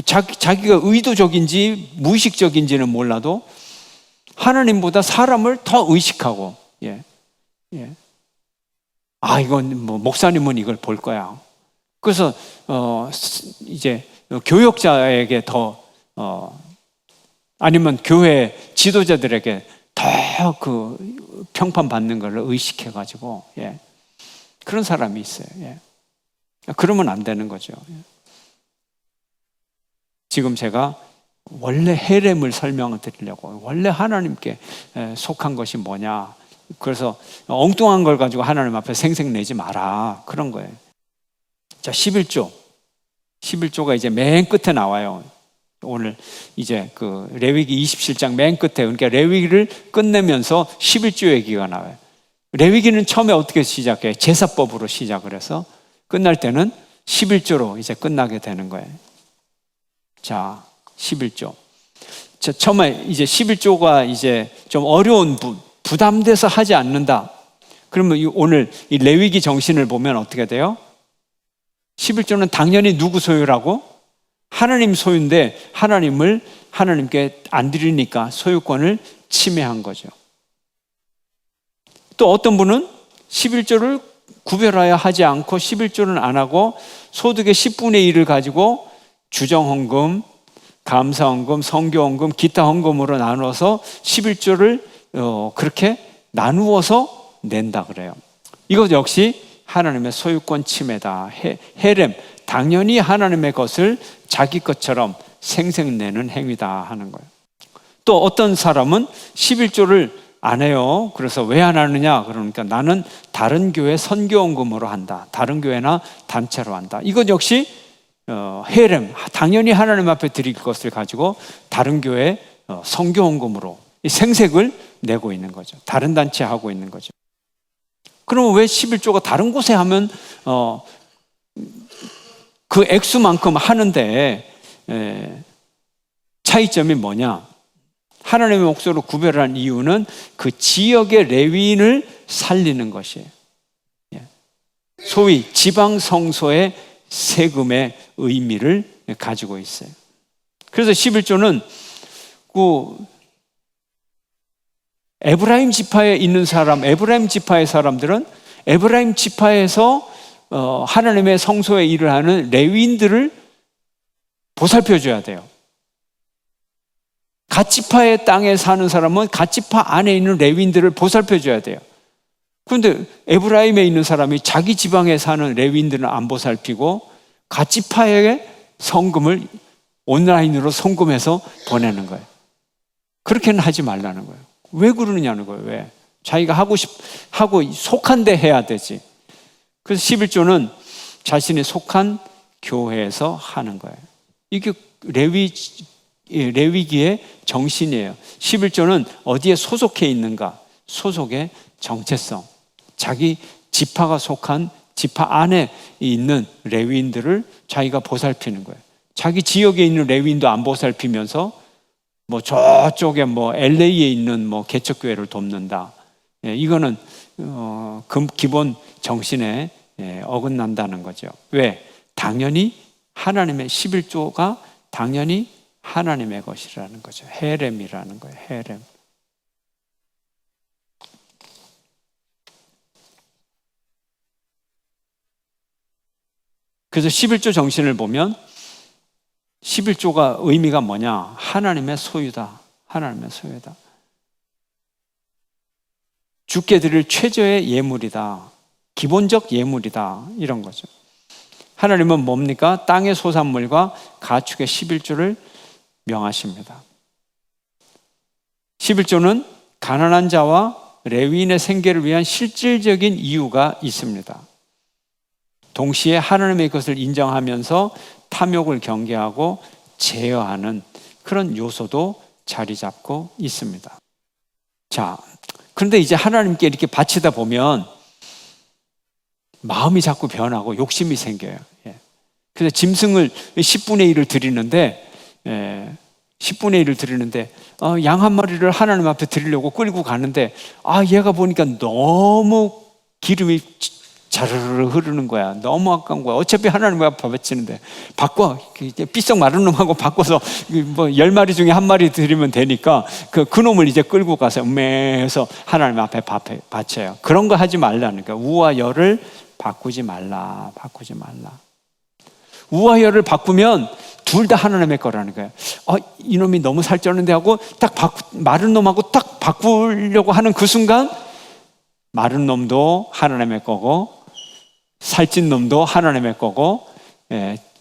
자기가 의도적인지 무의식적인지는 몰라도 하나님보다 사람을 더 의식하고 이건 목사님은 이걸 볼 거야. 그래서 이제 교역자에게 더 아니면 교회 지도자들에게 더 그 평판받는 걸 의식해가지고 그런 사람이 있어요. 그러면 안 되는 거죠. 지금 제가 원래 헤렘을 설명을 드리려고 원래 하나님께 속한 것이 뭐냐 그래서 엉뚱한 걸 가지고 하나님 앞에 생색내지 마라 그런 거예요. 자, 11조가 이제 맨 끝에 나와요. 오늘 이제 그 레위기 27장 맨 끝에 그러니까 레위기를 끝내면서 11조 얘기가 나와요. 레위기는 처음에 어떻게 시작해요? 제사법으로 시작을 해서 끝날 때는 11조로 이제 끝나게 되는 거예요. 자, 11조. 자, 처음에 이제 11조가 이제 좀 어려운 부담돼서 하지 않는다. 그러면 오늘 이 레위기 정신을 보면 어떻게 돼요? 11조는 당연히 누구 소유라고? 하나님 소유인데 하나님을 하나님께 안 드리니까 소유권을 침해한 거죠. 또 어떤 분은 11조를 구별하여 하지 않고 11조는 안 하고 소득의 10분의 1을 가지고 주정헌금, 감사헌금, 성교헌금, 기타 헌금으로 나누어서 11조를 그렇게 나누어서 낸다 그래요. 이것 역시 하나님의 소유권 침해다. 헤렘, 당연히 하나님의 것을 자기 것처럼 생색내는 행위다 하는 거예요. 또 어떤 사람은 11조를 안 해요. 그래서 왜 안 하느냐? 그러니까 나는 다른 교회 선교헌금으로 한다. 다른 교회나 단체로 한다. 이것 역시 헤렘, 당연히 하나님 앞에 드릴 것을 가지고 다른 교회 선교헌금으로 생색을 내고 있는 거죠. 다른 단체 하고 있는 거죠. 그러면 왜 11조가 다른 곳에 하면 그 액수만큼 하는데 차이점이 뭐냐? 하나님의 목소리로 구별한 이유는 그 지역의 레위인을 살리는 것이에요. 소위 지방 성소의 세금의 의미를 가지고 있어요. 그래서 11조는 그 에브라임 지파에 있는 사람, 에브라임 지파의 사람들은 에브라임 지파에서 하나님의 성소에 일을 하는 레위인들을 보살펴줘야 돼요. 갓지파의 땅에 사는 사람은 갓지파 안에 있는 레위인들을 보살펴줘야 돼요. 그런데 에브라임에 있는 사람이 자기 지방에 사는 레위인들은 안 보살피고 갓지파의 성금을 온라인으로 송금해서 보내는 거예요. 그렇게는 하지 말라는 거예요. 왜 그러느냐는 거예요. 왜? 자기가 하고 속한 데 해야 되지. 그래서 11조는 자신이 속한 교회에서 하는 거예요. 이게 레위기의 정신이에요. 11조는 어디에 소속해 있는가? 소속의 정체성. 자기 지파가 속한 지파 안에 있는 레위인들을 자기가 보살피는 거예요. 자기 지역에 있는 레위인도 안 보살피면서 뭐 저쪽에 뭐 LA에 있는 뭐 개척교회를 돕는다. 이거는 기본 정신에 어긋난다는 거죠. 왜? 당연히 하나님의 11조가 당연히 하나님의 것이라는 거죠. 헤렘이라는 거예요. 헤렘. 그래서 11조 정신을 보면 11조가 의미가 뭐냐? 하나님의 소유다. 하나님의 소유다. 주께 드릴 최저의 예물이다. 기본적 예물이다. 이런 거죠. 하나님은 뭡니까? 땅의 소산물과 가축의 11조를 명하십니다. 11조는 가난한 자와 레위인의 생계를 위한 실질적인 이유가 있습니다. 동시에 하나님의 것을 인정하면서 탐욕을 경계하고 제어하는 그런 요소도 자리 잡고 있습니다. 자, 그런데 이제 하나님께 이렇게 바치다 보면 마음이 자꾸 변하고 욕심이 생겨요. 그래서 짐승을 10분의 1을 드리는데, 10분의 1을 드리는데, 양 한 마리를 하나님 앞에 드리려고 끌고 가는데, 얘가 보니까 너무 기름이 자르르 흐르는 거야. 너무 아까운 거야. 어차피 하나님 앞에 바치는데 바꿔. 삐썩 마른 놈하고 바꿔서 뭐 10마리 중에 한 마리 드리면 되니까 그 놈을 이제 끌고 가서 해서 하나님 앞에 바쳐요. 그런 거 하지 말라는 거야. 우와 열을 바꾸지 말라. 바꾸지 말라. 우와 열을 바꾸면 둘 다 하나님의 거라는 거예요. 이놈이 너무 살쪘는데 하고 딱 마른 놈하고 딱 바꾸려고 하는 그 순간 마른 놈도 하나님의 거고 살찐 놈도 하나님의 거고,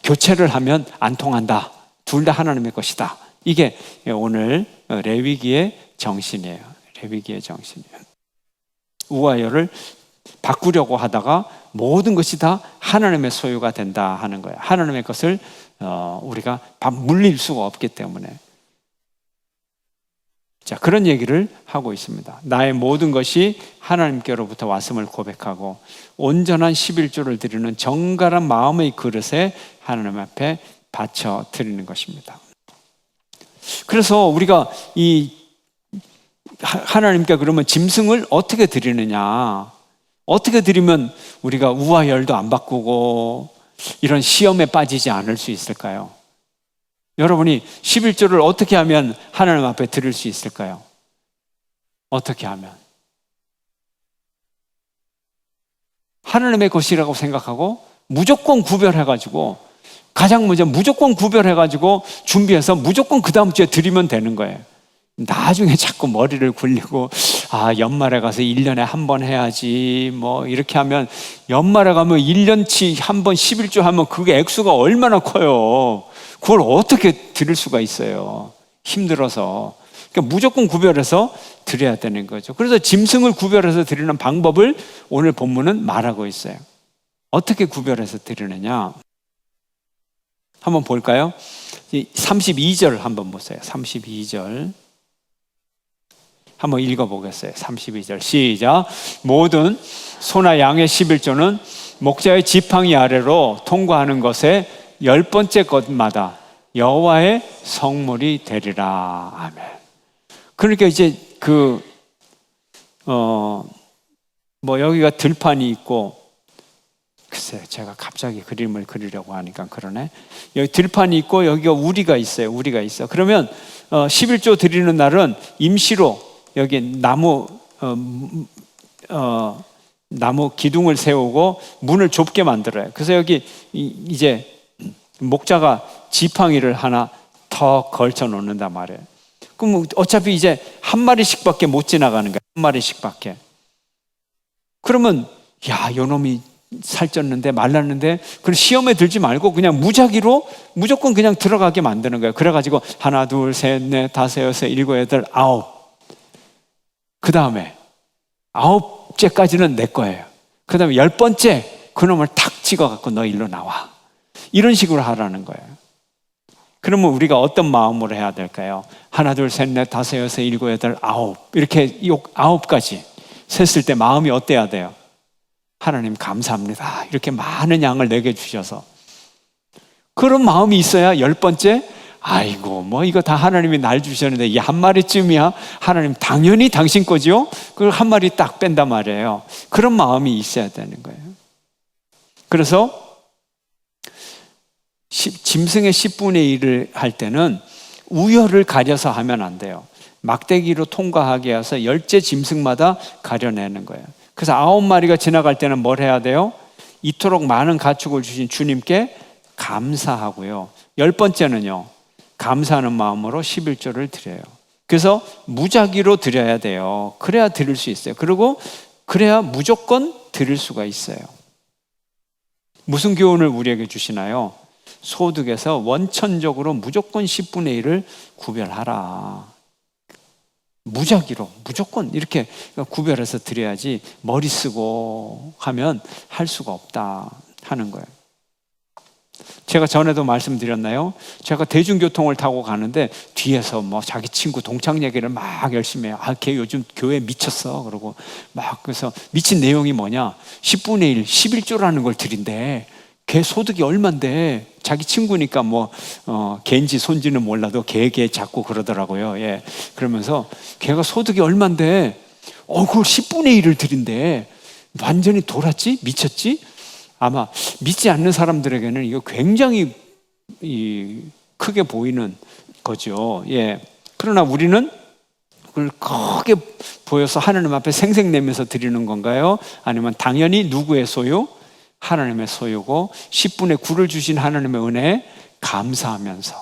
교체를 하면 안 통한다. 둘 다 하나님의 것이다. 이게 오늘 레위기의 정신이에요. 레위기의 정신이에요. 우와열을 바꾸려고 하다가 모든 것이 다 하나님의 소유가 된다 하는 거예요. 하나님의 것을 우리가 물릴 수가 없기 때문에. 자, 그런 얘기를 하고 있습니다. 나의 모든 것이 하나님께로부터 왔음을 고백하고 온전한 11조를 드리는 정갈한 마음의 그릇에 하나님 앞에 바쳐 드리는 것입니다. 그래서 우리가 하나님께 그러면 짐승을 어떻게 드리느냐? 어떻게 드리면 우리가 우와열도 안 바꾸고 이런 시험에 빠지지 않을 수 있을까요? 여러분이 11조를 어떻게 하면 하나님 앞에 드릴 수 있을까요? 어떻게 하면? 하나님의 것이라고 생각하고 무조건 구별해가지고 가장 먼저 무조건 구별해가지고 준비해서 무조건 그 다음 주에 드리면 되는 거예요. 나중에 자꾸 머리를 굴리고 연말에 가서 1년에 한 번 해야지 뭐 이렇게 하면 연말에 가면 1년치 한 번 11조 하면 그게 액수가 얼마나 커요. 그걸 어떻게 드릴 수가 있어요. 힘들어서. 그러니까 무조건 구별해서 드려야 되는 거죠. 그래서 짐승을 구별해서 드리는 방법을 오늘 본문은 말하고 있어요. 어떻게 구별해서 드리느냐? 한번 볼까요? 32절 한번 보세요. 32절 한번 읽어보겠어요. 32절 시작. 모든 소나 양의 11조는 목자의 지팡이 아래로 통과하는 것에 10번째 것마다 여호와의 성물이 되리라. 아멘. 그러니까 이제 여기가 들판이 있고, 글쎄 제가 갑자기 그림을 그리려고 하니까 그러네. 여기 들판이 있고 여기가 우리가 있어요. 우리가 있어. 그러면 11조 드리는 날은 임시로 여기 나무 기둥을 세우고 문을 좁게 만들어요. 그래서 여기 이제 목자가 지팡이를 하나 더 걸쳐 놓는단 말이에요. 그럼 어차피 이제 한 마리씩밖에 못 지나가는 거야. 한 마리씩밖에. 그러면 요 놈이 살쪘는데 말랐는데 그럼 시험에 들지 말고 그냥 무작위로 무조건 그냥 들어가게 만드는 거예요. 그래가지고 하나 둘 셋 넷 다섯 여섯 일곱 여덟 아홉. 그 다음에 9째까지는 내 거예요. 그 다음에 10번째 그놈을 탁 찍어갖고 너 일로 나와. 이런 식으로 하라는 거예요. 그러면 우리가 어떤 마음으로 해야 될까요? 하나, 둘, 셋, 넷, 다섯, 여섯, 일곱, 여덟, 아홉. 이렇게 9가지 셌을 때 마음이 어때야 돼요? 하나님 감사합니다. 이렇게 많은 양을 내게 주셔서. 그런 마음이 있어야 10번째, 아이고, 뭐 이거 다 하나님이 날 주셨는데 이 한 마리쯤이야? 하나님 당연히 당신 거죠? 그걸 한 마리 딱 뺀단 말이에요. 그런 마음이 있어야 되는 거예요. 그래서 짐승의 10분의 1을 할 때는 우열을 가려서 하면 안 돼요. 막대기로 통과하게 해서 10째 짐승마다 가려내는 거예요. 그래서 9마리가 지나갈 때는 뭘 해야 돼요? 이토록 많은 가축을 주신 주님께 감사하고요. 10번째는요, 감사하는 마음으로 11조를 드려요. 그래서 무작위로 드려야 돼요. 그래야 드릴 수 있어요. 그리고 그래야 무조건 드릴 수가 있어요. 무슨 교훈을 우리에게 주시나요? 소득에서 원천적으로 무조건 10분의 1을 구별하라. 무작위로 무조건 이렇게 구별해서 드려야지 머리 쓰고 하면 할 수가 없다 하는 거예요. 제가 전에도 말씀드렸나요? 제가 대중교통을 타고 가는데 뒤에서 뭐 자기 친구 동창 얘기를 막 열심히 해요. 걔 요즘 교회 미쳤어. 그러고 막 그래서 미친 내용이 뭐냐? 10분의 1, 11조라는 걸 드린대. 걔 소득이 얼만데 자기 친구니까 뭐 걔인지 손지는 몰라도 걔 자꾸 그러더라고요. 예. 그러면서 걔가 소득이 얼만데 그걸 10분의 1을 드린대. 완전히 돌았지? 미쳤지? 아마 믿지 않는 사람들에게는 이거 굉장히 크게 보이는 거죠. 예. 그러나 우리는 그걸 크게 보여서 하나님 앞에 생색내면서 드리는 건가요? 아니면 당연히 누구의 소유? 하나님의 소유고 10분의 9를 주신 하나님의 은혜에 감사하면서,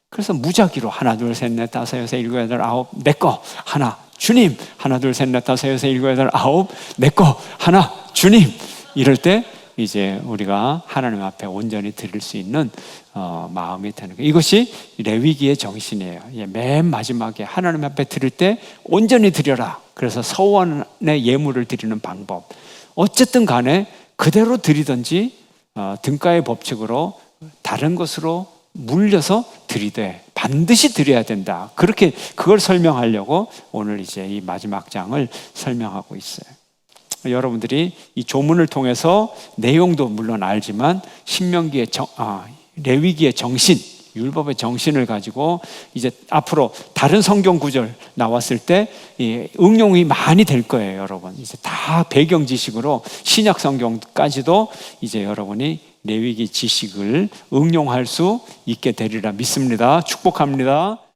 그래서 무작위로 하나, 둘, 셋, 넷, 다섯, 여섯, 일곱, 여덟, 아홉, 내 거 하나 주님, 하나, 둘, 셋, 넷, 다섯, 여섯, 일곱, 여덟, 아홉, 내 거 하나 주님. 이럴 때 이제 우리가 하나님 앞에 온전히 드릴 수 있는 마음이 되는 거예요. 이것이 레위기의 정신이에요. 맨 마지막에 하나님 앞에 드릴 때 온전히 드려라. 그래서 서원의 예물을 드리는 방법. 어쨌든 간에 그대로 드리든지 등가의 법칙으로 다른 것으로 물려서 드리되 반드시 드려야 된다. 그렇게 그걸 설명하려고 오늘 이제 이 마지막 장을 설명하고 있어요. 여러분들이 이 조문을 통해서 내용도 물론 알지만 신명기의 레위기의 정신, 율법의 정신을 가지고 이제 앞으로 다른 성경 구절 나왔을 때 응용이 많이 될 거예요, 여러분. 이제 다 배경 지식으로 신약 성경까지도 이제 여러분이 레위기 지식을 응용할 수 있게 되리라 믿습니다. 축복합니다.